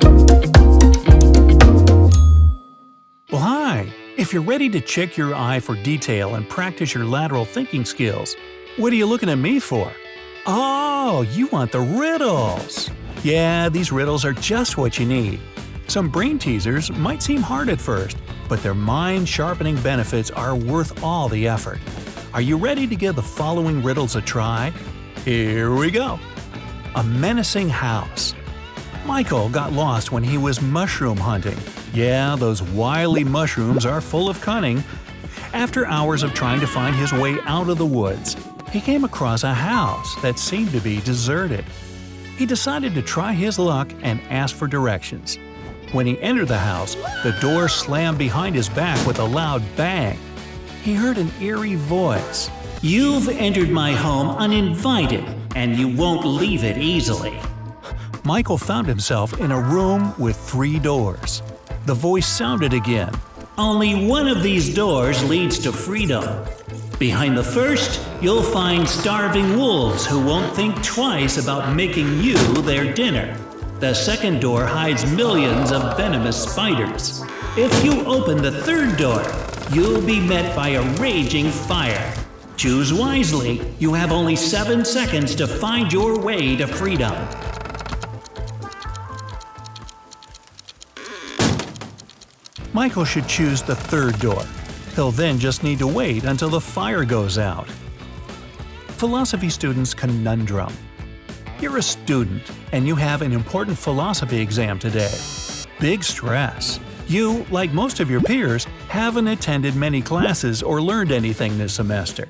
Well, hi! If you're ready to check your eye for detail and practice your lateral thinking skills, what are you looking at me for? Oh, you want the riddles! Yeah, these riddles are just what you need. Some brain teasers might seem hard at first, but their mind-sharpening benefits are worth all the effort. Are you ready to give the following riddles a try? Here we go! A menacing house. Michael got lost when he was mushroom hunting. Yeah, those wily mushrooms are full of cunning. After hours of trying to find his way out of the woods, he came across a house that seemed to be deserted. He decided to try his luck and ask for directions. When he entered the house, the door slammed behind his back with a loud bang. He heard an eerie voice. "You've entered my home uninvited, and you won't leave it easily." Michael found himself in a room with 3 doors. The voice sounded again. "Only one of these doors leads to freedom. Behind the first, you'll find starving wolves who won't think twice about making you their dinner. The second door hides millions of venomous spiders. If you open the third door, you'll be met by a raging fire. Choose wisely. You have only 7 seconds to find your way to freedom." Michael should choose the third door. He'll then just need to wait until the fire goes out. Philosophy student's conundrum. You're a student, and you have an important philosophy exam today. Big stress. You, like most of your peers, haven't attended many classes or learned anything this semester.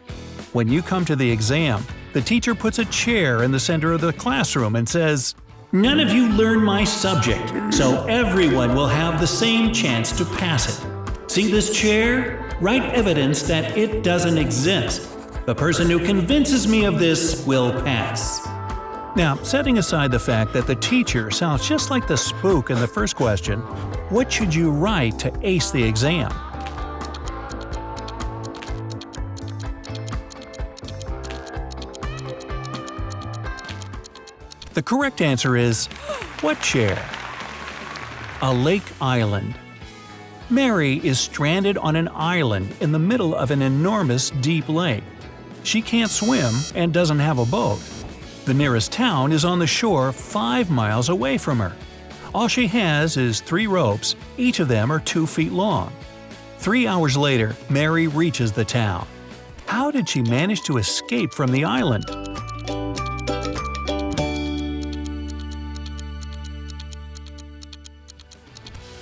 When you come to the exam, the teacher puts a chair in the center of the classroom and says, "None of you learn my subject, so everyone will have the same chance to pass it. See this chair? Write evidence that it doesn't exist. The person who convinces me of this will pass." Now, setting aside the fact that the teacher sounds just like the spook in the first question, what should you write to ace the exam? The correct answer is, what chair? A lake island. Mary is stranded on an island in the middle of an enormous deep lake. She can't swim and doesn't have a boat. The nearest town is on the shore 5 miles away from her. All she has is 3 ropes, each of them are 2 feet long. 3 hours later, Mary reaches the town. How did she manage to escape from the island?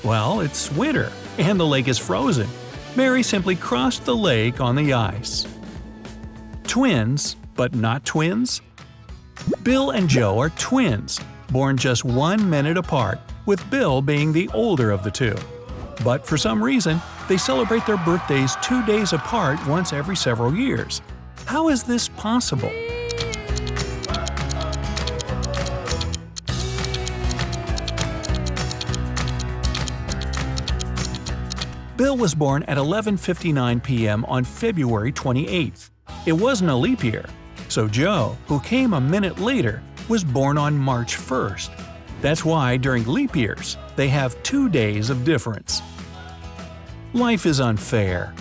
Well, it's winter, and the lake is frozen. Mary simply crossed the lake on the ice. Twins, but not twins? Bill and Joe are twins, born just 1 minute apart, with Bill being the older of the 2. But for some reason, they celebrate their birthdays 2 days apart once every several years. How is this possible? Bill was born at 11:59 p.m. on February 28th. It wasn't a leap year. So Joe, who came a minute later, was born on March 1st. That's why during leap years, they have 2 days of difference. Life is unfair.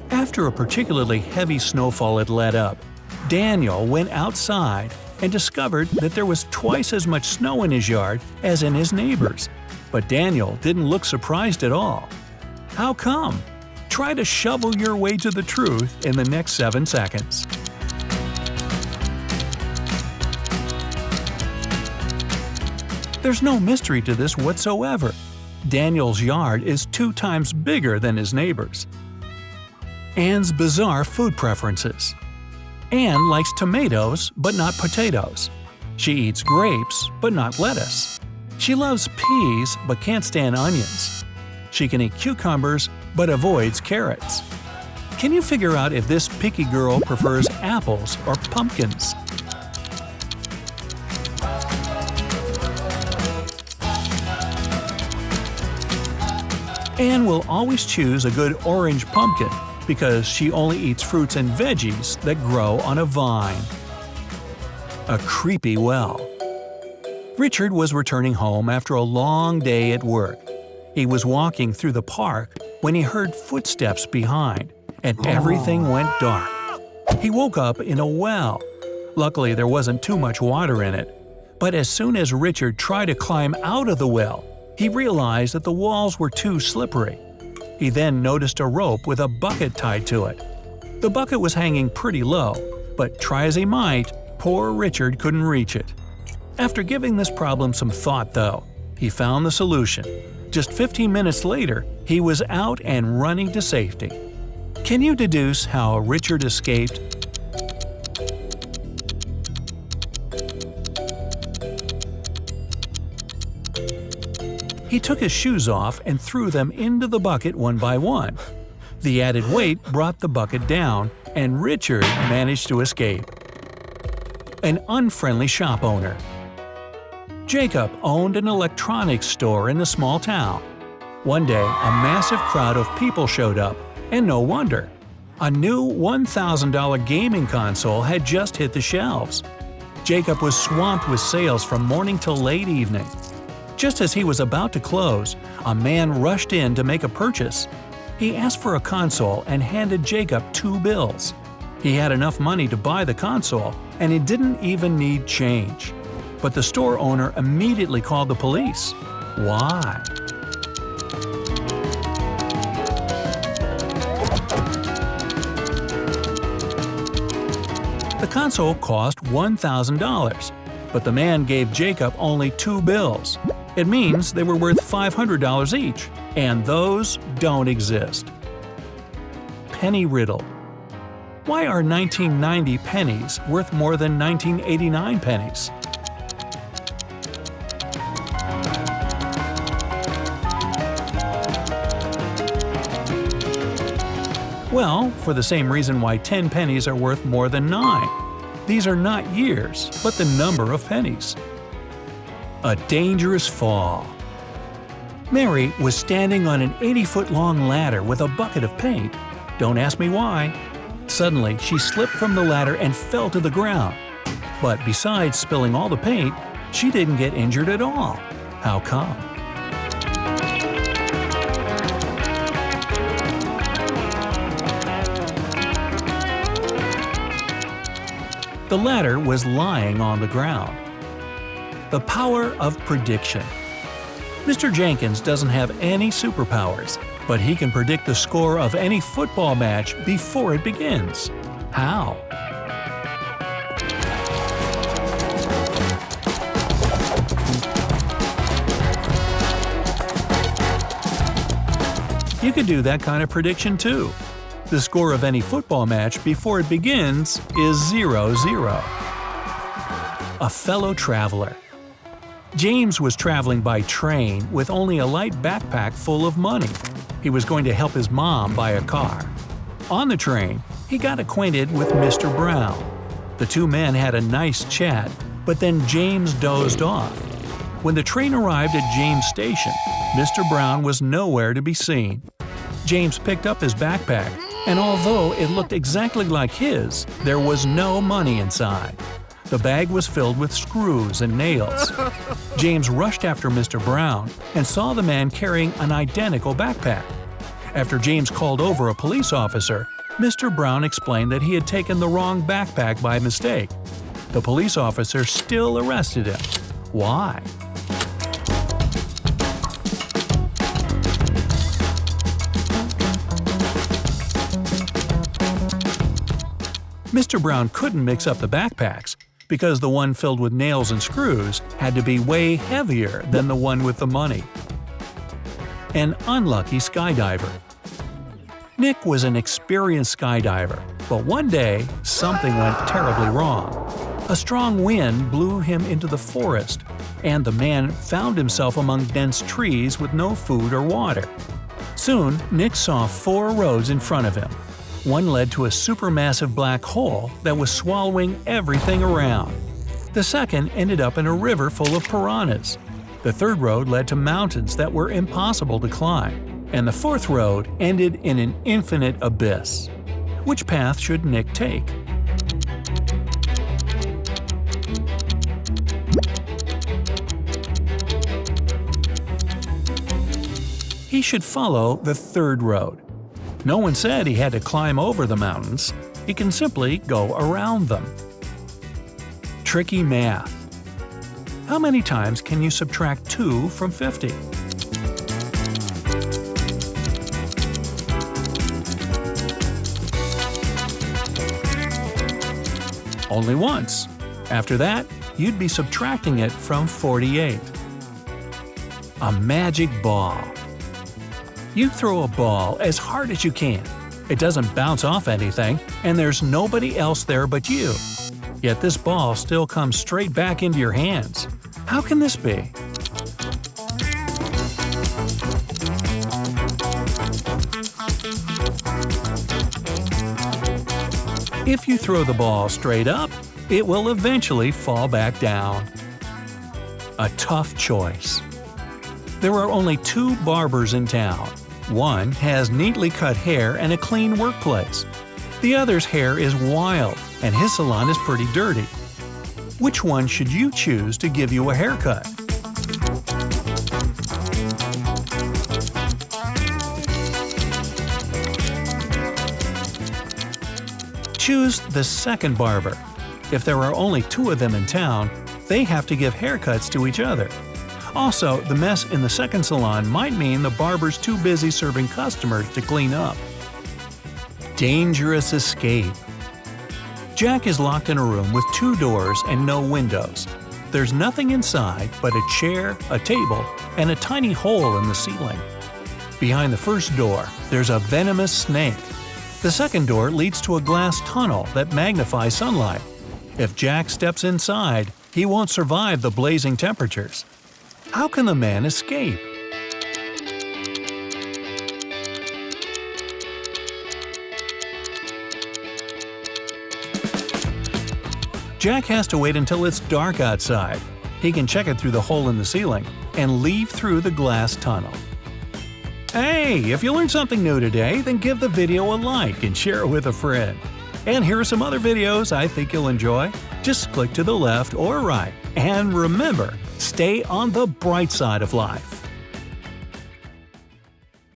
After a particularly heavy snowfall had let up, Daniel went outside and discovered that there was twice as much snow in his yard as in his neighbor's. But Daniel didn't look surprised at all. How come? Try to shovel your way to the truth in the next 7 seconds. There's no mystery to this whatsoever. Daniel's yard is 2 times bigger than his neighbor's. Anne's bizarre food preferences. Anne likes tomatoes but not potatoes. She eats grapes but not lettuce. She loves peas but can't stand onions. She can eat cucumbers but avoids carrots. Can you figure out if this picky girl prefers apples or pumpkins? Anne will always choose a good orange pumpkin because she only eats fruits and veggies that grow on a vine. A creepy well. Richard was returning home after a long day at work. He was walking through the park when he heard footsteps behind, and everything went dark. He woke up in a well. Luckily, there wasn't too much water in it. But as soon as Richard tried to climb out of the well, he realized that the walls were too slippery. He then noticed a rope with a bucket tied to it. The bucket was hanging pretty low, but try as he might, poor Richard couldn't reach it. After giving this problem some thought, though, he found the solution. Just 15 minutes later, he was out and running to safety. Can you deduce how Richard escaped? He took his shoes off and threw them into the bucket one by one. The added weight brought the bucket down, and Richard managed to escape. An unfriendly shop owner. Jacob owned an electronics store in a small town. One day, a massive crowd of people showed up, and no wonder. A new $1,000 gaming console had just hit the shelves. Jacob was swamped with sales from morning till late evening. Just as he was about to close, a man rushed in to make a purchase. He asked for a console and handed Jacob 2 bills. He had enough money to buy the console, and he didn't even need change. But the store owner immediately called the police. Why? The console cost $1,000, but the man gave Jacob only 2 bills. It means they were worth $500 each, and those don't exist. Penny riddle. Why are 1990 pennies worth more than 1989 pennies? Well, for the same reason why 10 pennies are worth more than 9. These are not years, but the number of pennies. A dangerous fall. Mary was standing on an 80-foot-long ladder with a bucket of paint. Don't ask me why. Suddenly, she slipped from the ladder and fell to the ground. But besides spilling all the paint, she didn't get injured at all. How come? The ladder was lying on the ground. The power of prediction. Mr. Jenkins doesn't have any superpowers, but he can predict the score of any football match before it begins. How? You could do that kind of prediction too. The score of any football match before it begins is 0-0. A fellow traveler. James was traveling by train with only a light backpack full of money. He was going to help his mom buy a car. On the train, he got acquainted with Mr. Brown. The two men had a nice chat, but then James dozed off. When the train arrived at James Station, Mr. Brown was nowhere to be seen. James picked up his backpack, and although it looked exactly like his, there was no money inside. The bag was filled with screws and nails. James rushed after Mr. Brown and saw the man carrying an identical backpack. After James called over a police officer, Mr. Brown explained that he had taken the wrong backpack by mistake. The police officer still arrested him. Why? Mr. Brown couldn't mix up the backpacks because the one filled with nails and screws had to be way heavier than the one with the money. An unlucky skydiver. Nick was an experienced skydiver, but one day something went terribly wrong. A strong wind blew him into the forest, and the man found himself among dense trees with no food or water. Soon, Nick saw 4 roads in front of him. One led to a supermassive black hole that was swallowing everything around. The second ended up in a river full of piranhas. The third road led to mountains that were impossible to climb. And the fourth road ended in an infinite abyss. Which path should Nick take? he should follow the third road. No one said he had to climb over the mountains. He can simply go around them. Tricky math. How many times can you subtract 2 from 50? Only once. After that, you'd be subtracting it from 48. A magic ball. You throw a ball as hard as you can. It doesn't bounce off anything, and there's nobody else there but you. Yet this ball still comes straight back into your hands. How can this be? If you throw the ball straight up, it will eventually fall back down. A tough choice. There are only 2 barbers in town. One has neatly cut hair and a clean workplace. The other's hair is wild, and his salon is pretty dirty. Which one should you choose to give you a haircut? Choose the second barber. If there are only 2 of them in town, they have to give haircuts to each other. Also, the mess in the second salon might mean the barber's too busy serving customers to clean up. Dangerous escape. Jack is locked in a room with 2 doors and no windows. There's nothing inside but a chair, a table, and a tiny hole in the ceiling. Behind the first door, there's a venomous snake. The second door leads to a glass tunnel that magnifies sunlight. If Jack steps inside, he won't survive the blazing temperatures. How can the man escape? Jack has to wait until it's dark outside. He can check it through the hole in the ceiling and leave through the glass tunnel. Hey, if you learned something new today, then give the video a like and share it with a friend. And here are some other videos I think you'll enjoy. Just click to the left or right. And remember, stay on the bright side of life.